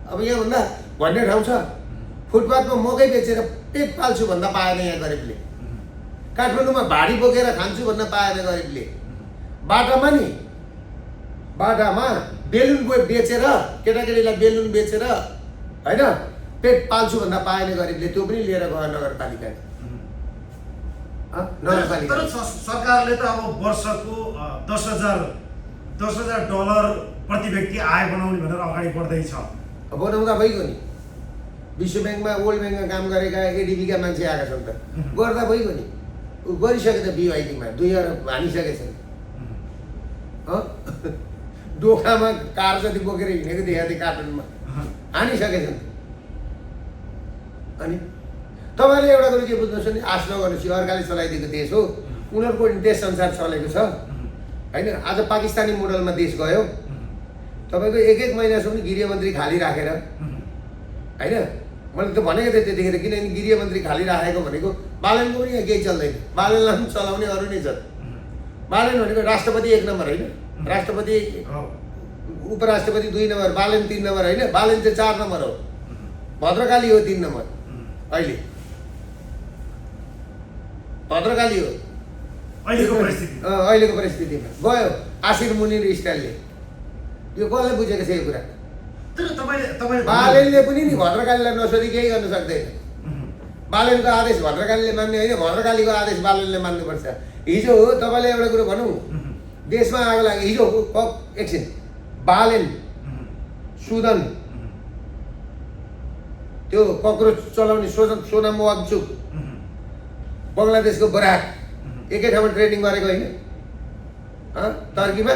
अब यहाँभन्दा भन्ने ठाउँ छ, फुटपाथमा मकै बेचेर पेट पाल्छु भन्दा पाएन यहाँ गरिबले। काठमाडौँमा भाडी बोकेर खान्छु भन्न पाएन गरिबले। बाटामा बेलुन बेचेर, केटाकेटीलाई बेलुन बेचेर होइन पेट पाल्छु भन्दा पाएन गरिबले। त्यो पनि लिएर गयो नगरपालिकाले। तर सरकारले त अब वर्षको $10,000 प्रति व्यक्ति आय बनाउने भनेर अगाडि बढ्दैछ। बनाउँदा भइगयो नि। विश्व ब्याङ्कमा, वर्ल्ड ब्याङ्कमा काम गरेका एडिबीका मान्छे आएका छन् त, गर्दा भइगयो नि। गरिसके त बिवाइटीमा 2 अरब हानिसकेछन्। डोकामा कार जति बोकेर हिँडेको देखाएको थिएँ कार्टुनमा, हानिसकेछन्। अनि तपाईँले एउटा कुरो के बुझ्नुहोस् भने, आश नगर्नुहोस्, अर्काले चलाइदिएको देश हो, उनीहरूको देश संसार चलेको छ होइन। आज पाकिस्तानी मोडलमा देश गयो। तपाईँको 1 महिनासम्म गृहमन्त्री खाली राखेर होइन। मैले त भनेको थिएँ त्यतिखेर, किनभने गृहमन्त्री खाली राखेको भनेको बालनको पनि यहाँ केही चल्दैन। बालनलाई पनि चलाउने अरू नै छ। बालन भनेको राष्ट्रपति 1 नम्बर होइन, राष्ट्रपति उपराष्ट्रपति 2 नम्बर, बालन 3 नम्बर होइन। बालन चाहिँ 4 नम्बर हो। भद्रकाली हो 3 नम्बर अहिले। भद्रकाली हो अहिलेको परिस्थितिमा। गयो आशिर मुनिर स्टाइलले। यो कसले बुझेको छ यो कुरा? बालनले पनि नि भद्रकालीलाई नसोधी केही गर्न सक्दैन। बालनको आदेश भद्रकालीले मान्ने होइन, भद्रकालीको आदेश बालनले मान्नुपर्छ। हिजो हो तपाईँले एउटा कुरो भनौँ, देशमा आगो लाग्यो हिजो। एकछिन, बालेन, सुदन, त्यो कक्रोच चलाउने सोनाम वाङचुक, बङ्गलादेशको बराक एकै ठाउँमा ट्रेनिङ गरेको होइन टर्कीमा।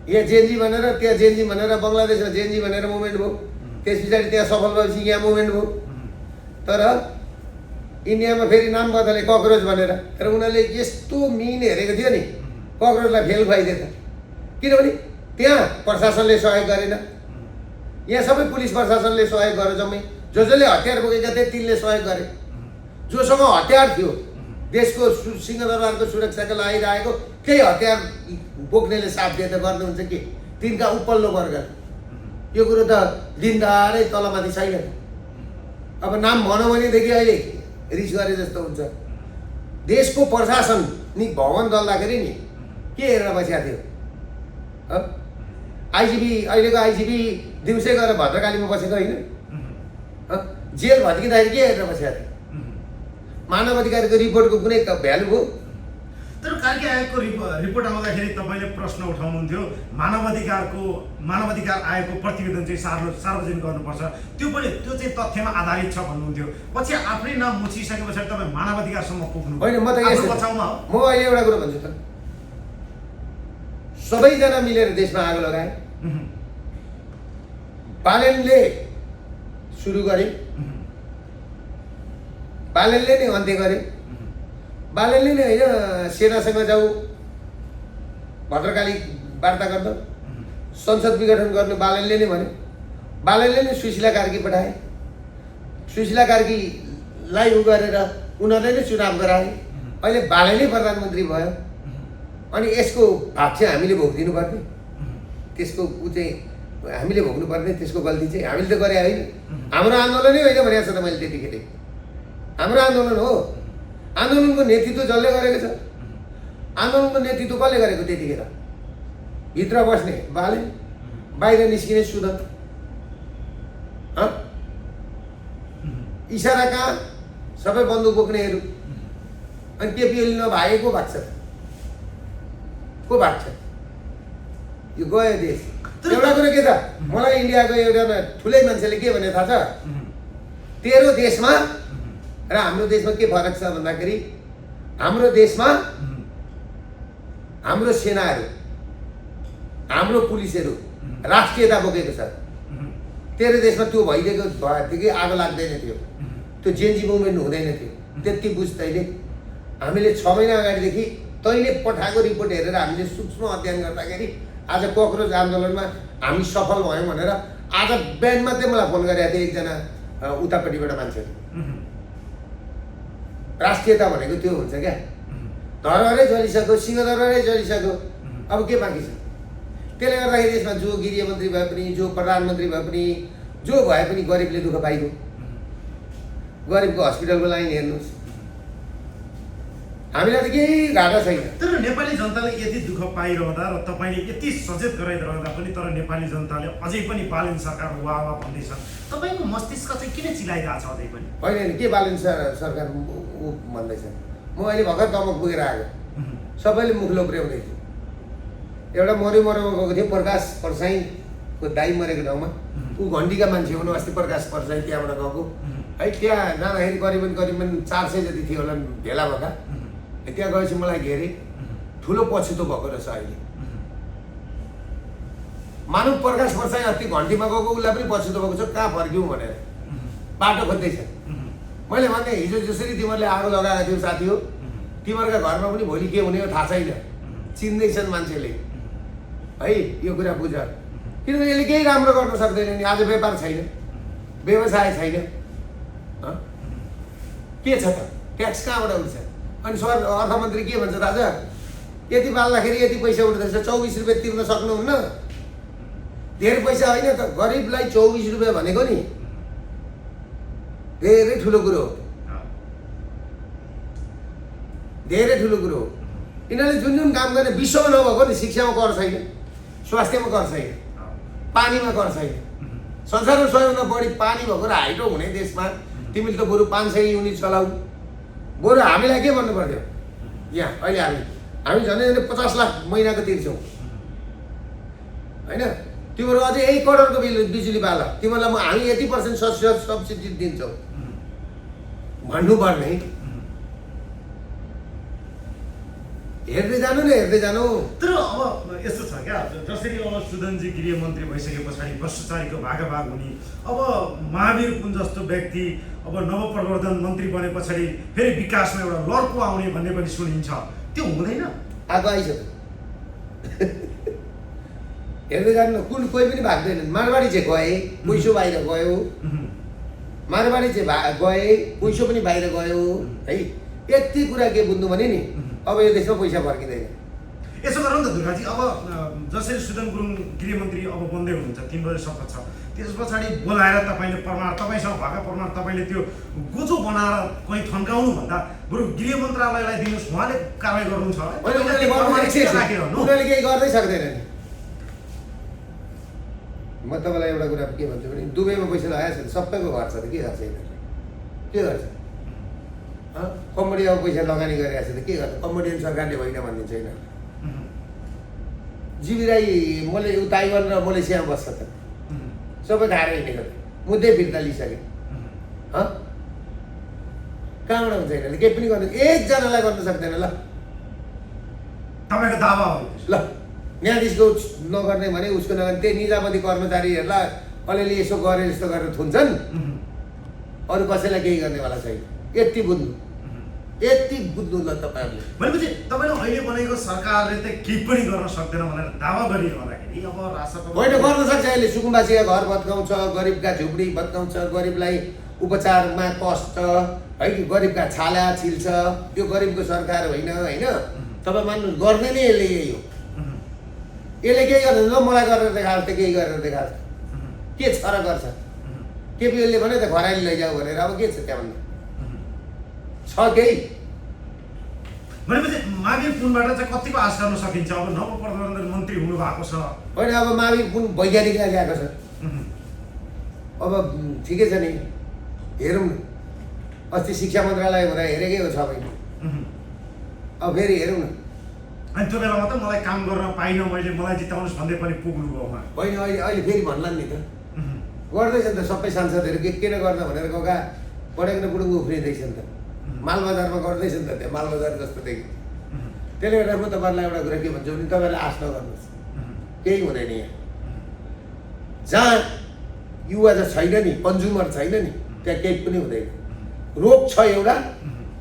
यहाँ जेन्जी भनेर, त्यहाँ जेन्जी भनेर, बङ्गलादेशमा जेन्जी भनेर मुभमेन्ट भयो। त्यस पछाडि त्यहाँ सफल भएपछि यहाँ मुभमेन्ट भयो। तर इन्डियामा फेरि नाम बदले कक्रोच भनेर। तर उनीहरूले यस्तो मिन हेरेको थियो नि, कक्रोचलाई फेल खुवाइदियो त। किनभने त्यहाँ प्रशासनले सहयोग गरेन, यहाँ सबै पुलिस प्रशासनले सहयोग गरे, जम्मै जसले हतियार बोकेका थिए तिनले सहयोग गरे। जोसँग हतियार थियो, देशको सिंहदरबारको सुरक्षाको लागि राखेको केही हतियार बोक्नेले साथ दिए त गर्नुहुन्छ के? तिनका उपल्लो वर्ग। यो कुरो त दिनदारै तलमाथि छैन। अब नाम भनौँ भनेदेखि अहिले रिस गरे जस्तो हुन्छ। देशको प्रशासनिक भवन दल्दाखेरि नि के हेरेर बसेको थियो? आइजिपी, अहिलेको आइजिपी दिउँसै गएर भद्रकालीमा बसेको होइन? जेल भत्किँदाखेरि के हेरेर बसेको थियो? मानव अधिकारको रिपोर्टको कुनै भ्यालु हो? तर कार्की आयोगको रिपोर्ट आउँदाखेरि तपाईँले प्रश्न उठाउनुहुन्थ्यो मानव अधिकार आयोगको प्रतिवेदन चाहिँ सार्वजनिक गर्नुपर्छ, त्यो चाहिँ तथ्यमा आधारित छ भन्नुहुन्थ्यो। पछि आफ्नै नाम मुछिसके पछाडि तपाईँ मानव अधिकारसम्म पुग्नु होइन। म त यस्तो बचाउमा हो। म अहिले एउटा कुरो भन्छु त, सबैजना मिलेर देशमा आगो लगाए। बालेनले सुरु गरे, बालेनले नै अन्त्य गरे। बालेनले नै होइन सेनासँग जाऊ भद्रकाली वार्ता गर्न, संसद विघटन गर्नु बालेनले नै भने। बालेनले नै सुशीला कार्की पठाए, सुशीला कार्कीलाई उ गरेर उनीहरूले नै चुनाव गराए। अहिले बालेनै प्रधानमन्त्री भयो। अनि यसको भाग चाहिँ हामीले भोगिदिनु पर्ने, त्यसको ऊ चाहिँ हामीले भोग्नुपर्ने, त्यसको गल्ती चाहिँ हामीले त गरे होइन। हाम्रो आन्दोलनै होइन भनेको छ त मैले त्यतिखेर। हाम्रो आन्दोलन हो। आन्दोलनको नेतृत्व जसले गरेको छ, आन्दोलनको नेतृत्व कसले गरेको त्यतिखेर? भित्र बस्ने बालेन, बाहिर निस्किने सुदन। इसारा कहाँ? सबै बन्दुक बोक्नेहरू। अनि केपिओली नभए को भाग्छ? को भाग्छ? यो गयो देश। एउटा कुरो के त, मलाई इन्डियाको एउटा ठुलै मान्छेले के भने थाहा छ? तेरो देशमा र हाम्रो देशमा के फरक छ भन्दाखेरि, हाम्रो देशमा हाम्रो सेनाहरू, हाम्रो पुलिसहरू राष्ट्रियता बोकेको छ। तेरो देशमा त्यो भइदिएको भएदेखि आगो लाग्दैन थियो, त्यो जेन्जी मुभमेन्ट हुँदैन थियो। त्यति बुझ तैँले। हामीले 6 महिना अगाडिदेखि तैँले पठाएको रिपोर्ट हेरेर हामीले सूक्ष्म अध्ययन गर्दाखेरि आज कक्रोच आन्दोलनमा हामी सफल भयौँ भनेर आज बिहान मात्रै मलाई फोन गरेको थियो एकजना उतापट्टिबाट मान्छेले। राष्ट्रियता भनेको त्यो हुन्छ क्या? धरहरै जलिसक्यो, सिंहदरबारै जलिसक्यो, अब के बाँकी छ? त्यसले गर्दाखेरि यसमा जो गृहमन्त्री भए पनि, जो प्रधानमन्त्री भए पनि, जो भए पनि गरिबले दुःख पाइयो। गरिबको हस्पिटलको लाइन हेर्नुहोस्, हामीलाई त केही घाटा छैन। तर नेपाली जनताले यति दुःख पाइरहँदा र तपाईँले यति सचेत गराइरहँदा पनि तर नेपाली जनताले अझै पनि बालेन सरकार वाह वाह भन्दैछ। तपाईँको मस्तिष्क चाहिँ किन चिलाइरहेको छ अझै पनि? होइन के बालेन सरकार ऊ भन्दैछ? म अहिले भर्खर दमक पुगेर आएको, सबैले मुख लोप्र्याउँदै थियो। एउटा मरेमा गएको थियो, प्रकाश परसाईको दाइ मरेको ठाउँमा। ऊ घन्टीका मान्छे हुनु, अस्ति प्रकाश परसाई त्यहाँबाट गएको है। त्यहाँ जाँदाखेरि करिबन 400 जति थियो होला भेला भएका। त्यहाँ गएपछि मलाई घेरे, ठुलो पछुतो भएको रहेछ अहिले। मानव प्रकाश परसाई अस्ति घन्टीमा गएको, उसलाई पनि पछुतो भएको छ, कहाँ फर्क्यौँ भनेर बाटो खोज्दैछ। मैले भने हिजो जसरी तिमीहरूले आगो लगाएको थियौ साथी हो, तिमीहरूका घरमा पनि भोलि के हुने हो थाहा छैन। चिन्दैछन् मान्छेले है, यो कुरा बुझ। किनभने यसले केही राम्रो गर्न सक्दैन नि। आज व्यापार छैन, व्यवसाय छैन, के छ त? ट्याक्स कहाँबाट उठ्छ? अनि अर्थमन्त्री के भन्छ थाहा छ? यति बाल्दाखेरि यति पैसा उठ्दैछ, 24 रुपियाँ तिर्न सक्नुहुन्न। धेरै पैसा होइन त, गरिबलाई 24 रुपियाँ भनेको नि धेरै ठुलो कुरो हो, धेरै ठुलो कुरो हो। यिनीहरूले जुन जुन काम गर्ने, विश्वमा नभएको नि, शिक्षामा कर छैन, स्वास्थ्यमा कर छैन, पानीमा कर छैन। संसारमा सबैभन्दा बढी पानी भएको र हाइड्रो हुने देशमा तिमीले त बरु 500 युनिट चलाऊ। बरु हामीलाई के भन्नु पर्थ्यो? यहाँ अहिले हामी झन् 50 लाख महिनाको तिर्छौँ होइन? तिमीहरू अझै 1 करोडको बिजुली बाल, तिमीहरूलाई हामी यति % सब्सिडी दिन्छौँ भन्नुपर्ने। हेर्दै जानु न, हेर्दै जानु। तर अब यस्तो छ क्या, जसरी अब सुदनजी गृहमन्त्री भइसके पछाडि भ्रष्टाचारीको भागाभाग हुने, अब महावीर पुन जस्तो व्यक्ति अब नवप्रवर्धन मन्त्री बने पछाडि फेरि विकासमा एउटा लड्को आउने भन्ने पनि सुनिन्छ, त्यो हुँदैन? आगो आइसक्यो। हेर्दै गर्नु कुन कोही पनि भाग्दैनन्। मारवाडी चाहिँ गए, पैसो बाहिर गयो, मारवाडी चाहिँ गए, पैसो पनि बाहिर गयो है। यति कुरा के बुझ्नु भने नि अब यो देशमा पैसा फर्किँदैन। यसो गरौँ न त दुर्गाजी, अब जसरी सुदन गुरुङ गृहमन्त्री अब बन्दै हुनुहुन्छ, 3 बजे शपथ छ, त्यस पछाडि बोलाएर तपाईँले प्रमाण, तपाईँसँग भएका प्रमाण तपाईँले त्यो गोजो बनाएर कहीँ थन्काउनु भन्दा बरु गृह मन्त्रालयलाई दिनुहोस्, उहाँले कारवाही गर्नुहुन्छ उनीहरूले केही गर्दै सक्दैन नि। म तपाईँलाई एउटा कुरा के भन्छु भने दुबईमा पैसा लगाएको छ सबैको घर छ त के गर्छ यिनीहरूले, के गर्छ? कम्बोडियामा पैसा लगानी गरिरहेको छ त के गर्छ? कम्बोडियन सरकारले होइन भनिदिन्छ यिनीहरूले। जीवी राई ताइवान र मलेसियामा बस्छ त, सबै खाएर हिँडेको मुद्दै फिर्ता लिइसके। कहाँबाट हुन्छ यिनीहरूले? केही पनि गर्नु, एकजनालाई गर्नु सक्दैन। ल तपाईँको दावा हो ल न्यायाधीशको नगर्ने भने उसको नगर्ने, त्यही निजामती कर्मचारीहरूलाई अलिअलि यसो गरे जस्तो गरेर थुन्छन्, अरू कसैलाई केही गर्नेवाला छैन। यति बुझ्नु, यति बुझ्नु ल तपाईँहरूले। भनेपछि तपाईँले अहिले बनेको सरकारले त केही पनि गर्न सक्दैन भनेर दावा गरिरहँदाखेरि अब राष्ट्रको होइन गर्न सक्छ। अहिले सुकुम्बासीका घर भत्काउँछ, गरिबका झुपडी भत्काउँछ, गरिबलाई उपचारमा कष्ट है कि गरिबका छाला छिल्छ। यो गरिबको सरकार होइन होइन, तपाईँ मान्नु गर्ने नै यसले यही हो। यसले केही गर्दैन, ल मलाई गरेर देखाएको थियो, केही गरेर देखाएको के छ र गर्छ? केपिओलले भने त घराली लैजाऊ भनेर, अब के छ त्यहाँभन्दा छ केही? भनेपछि मावि पुनबाट चाहिँ कतिको आश गर्न सकिन्छ? अब नवप्रधानमन्त्री मन्त्री हुनु भएको छ होइन, अब मावि पुन वैज्ञानिकलाई ल्याएको छ। अब ठिकै छ नि, हेरौँ न। अस्ति शिक्षा मन्त्रालय हुँदा हेरेकै हो 6 महिना, अब फेरि हेरौँ न। अनि त्यो बेलामा त मलाई काम गर्न पाइनँ मैले, मलाई जिताउनुहोस् भन्दै पनि पुग्नु भयो उहाँ। होइन अहिले फेरि भन्लान् नि त, गर्दैछ नि त सबै सांसदहरू। किन गर्न भनेर गएका पढेको बुढुङ्गो उफ्रिँदैछ नि त, मालबजारमा गर्दैछ नि त, त्यहाँ मालबजार जस्तो देखि। त्यसले गर्दा म तपाईँहरूलाई एउटा कुरा के भन्छु भने तपाईँहरूले आश नगर्नुहोस्, केही हुँदैन यहाँ। जहाँ युवा चाहिँ छैन नि, कन्ज्युमर छैन नि, त्यहाँ केही पनि हुँदैन। रोग छ एउटा,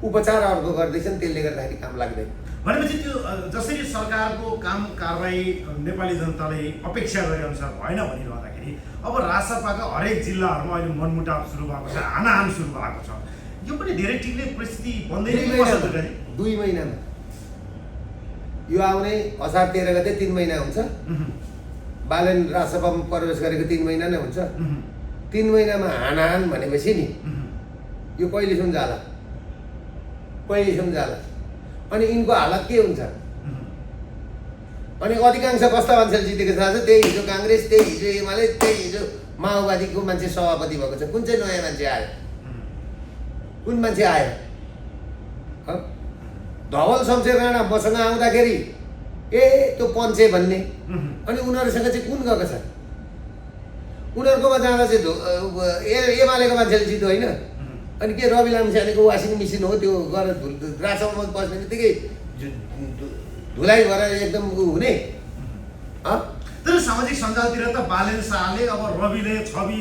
उपचार अर्को गर्दैछन्, त्यसले गर्दाखेरि काम लाग्दैन। भनेपछि त्यो जसरी सरकारको काम कारवाही नेपाली जनताले अपेक्षा गरे अनुसार भएन भनिरहँदाखेरि अब राजसभाका हरेक जिल्लाहरूमा अहिले मनमुटाव सुरु भएको छ, हानाहान सुरु भएको छ। यो पनि धेरै टिक्ने परिस्थिति बन्दै 2 महिनामा यो आउने असार 13 गते 3 महिना हुन्छ। बालन राजसभामा प्रवेश गरेको 3 महिना नै हुन्छ। 3 महिनामा हानाहान भनेपछि नि यो कहिलेसम्म जाला, कहिलेसम्म जाला? अनि यिनको हालत के हुन्छ? अनि अधिकांश कस्ता मान्छेले जितेको थाहा छ? त्यही हिजो काङ्ग्रेस, त्यही हिजो एमाले, त्यही हिजो माओवादीको मान्छे सभापति भएको छ। कुन चाहिँ नयाँ मान्छे आयो? कुन मान्छे आयो? धवल शमशेर राणा मसँग आउँदाखेरि त्यो पञ्चे भन्ने, अनि उनीहरूसँग चाहिँ कुन गएको छ? उनीहरूकोमा जाँदा चाहिँ एमालेको मान्छेले जित्यो होइन? अनि के रवि लामिछानेको वासिङ मेसिन हो त्यो गरेर राजसभामा बस्ने बित्तिकै धुलाइ भएर एकदम हुने? तर सामाजिक सञ्जालतिर त बालेन शाहले अब रविले छवि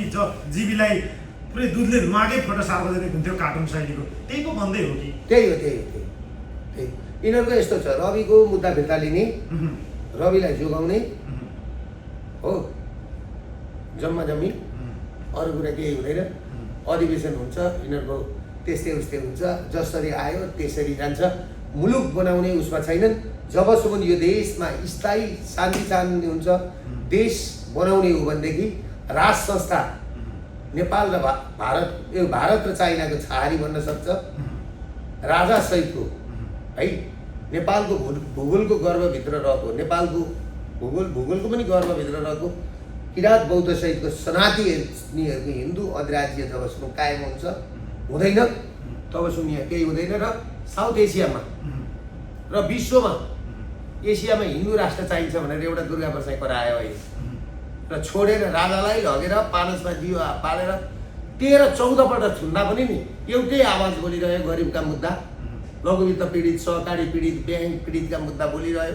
जीवीलाई पुरै दुधले नुहाएकै फोटो सार्वजनिक हुन्थ्यो कार्टुन शैलीको, त्यही पो भन्दै हो कि? त्यही हो। यिनीहरूको यस्तो छ, रविको मुद्दा फिर्ता लिने, रविलाई जोगाउने हो, जम्मा जम्मी, अरू कुरा केही हुँदैन। अधिवेशन हुन्छ, यिनीहरूको त्यस्तै उस्तै हुन्छ, जसरी आयो त्यसरी जान्छ। मुलुक बनाउने उसमा छैनन्। जबसम्म यो देशमा स्थायी शान्ति चाहनु हुन्छ, देश बनाउने हो भनेदेखि राज संस्था नेपाल र भारत र चाइनाको छहारी बन्न सक्छ। राजा सहितको है नेपालको भूगोलको गर्भभित्र रहेको, नेपालको भूगोलको पनि गर्भभित्र रहेको किराँत बौद्ध सहितको सनातनीहरूको हिन्दू अधिराज्य जबसम्म कायम हुन्छ हुँदैन तबसम्म यहाँ केही हुँदैन। र साउथ एसियामा र विश्वमा एसियामा हिन्दू राष्ट्र चाहिन्छ भनेर एउटा दुर्गा प्रसाद करायो अहिले, र छोडेर राजालाई लगेर पानसमा दियो पालेर 13-14 पल्ट छुन्दा पनि नि एउटै आवाज बोलिरह्यो। गरिबका मुद्दा, लघुवित्त पीडित, सहकारी पीडित, ब्याङ्क पीडितका मुद्दा बोलिरह्यो,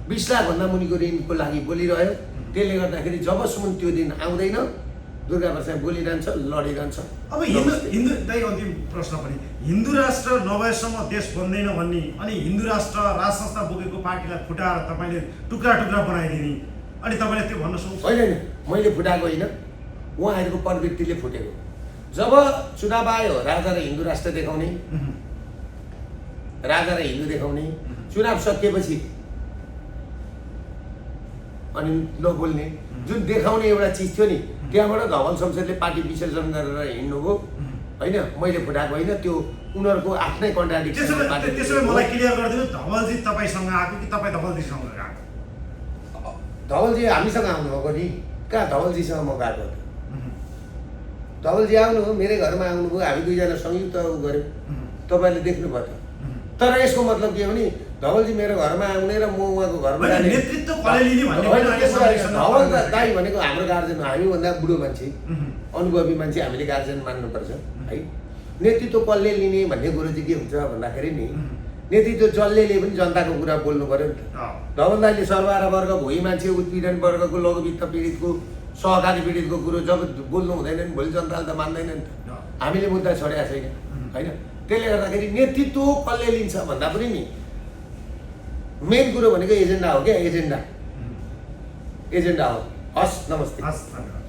20 लाखभन्दा मुनिको ऋणको लागि बोलिरह्यो। त्यसले गर्दाखेरि जबसम्म त्यो दिन आउँदैन दुर्गा प्रसाद बोलिरहन्छ, लडिरहन्छ। अब हिन्दू दाइ अन्तिम प्रश्न पनि, हिन्दू राष्ट्र नभएसम्म देश बन्दैन भन्ने, अनि हिन्दू राष्ट्र राज संस्था बोकेको पार्टीलाई फुटाएर तपाईँले टुक्रा टुक्रा बनाइदिने, अनि तपाईँले त्यो भन्न सक्नुहुन्छ? होइन मैले फुटाएको होइन, उहाँहरूको प्रवृत्तिले फुटेको। जब चुनाव आयो राजा र हिन्दू राष्ट्र देखाउने, राजा र हिन्दू देखाउने, चुनाव सकिएपछि अनि लो बोल्ने जुन देखाउने एउटा चिज थियो नि, त्यहाँबाट धवल शमशेरले पार्टी विसर्जन गरेर हिँड्नुभयो होइन, मैले फुटाएको होइन। त्यो उनीहरूको आफ्नै कन्ट्राडिक्सन। त्यसो भए मलाई क्लियर गरिदिनु, धवलजी तपाईँसँग आएको कि तपाईँ धवलजीसँग आएको? धवलजी हामीसँग आउनुभएको नि, कहाँ धवलजीसँग म गएको? धवलजी आउनु मेरै घरमा आउनुभयो, हामी दुईजना संयुक्त गऱ्यौँ, तपाईँले देख्नुभयो त। तर यसको मतलब के हो नि, धवलजी मेरो घरमा आउने र म उहाँको घरमा जाने नेतृत्व कसले लिने भन्ने धवल दाइ भनेको हाम्रो गार्जेन, हामीभन्दा बुढो मान्छे, अनुभवी मान्छे, हामीले गार्जेन मान्नुपर्छ है। नेतृत्व कसले लिने भन्ने कुरो चाहिँ के हुन्छ भन्दाखेरि नि, नेतृत्व जसले लिए पनि जनताको कुरा बोल्नु पर्यो नि त। धवल दाइले सर्वहारा वर्ग, भोइ मान्छे, उत्पीडन वर्गको, लघुवित्त पीडितको, सहकारी पीडितको कुरो जब बोल्नु हुँदैन नि, भोलि जनताले त मान्दैन नि त। हामीले मुद्दा छोडेको छैन होइन। त्यसले गर्दाखेरि नेतृत्व कसले लिन्छ भन्दा पनि नि मेन कुरो भनेको एजेन्डा हो क्या, एजेन्डा हो। हस्, नमस्ते। हस्, धन्यवाद।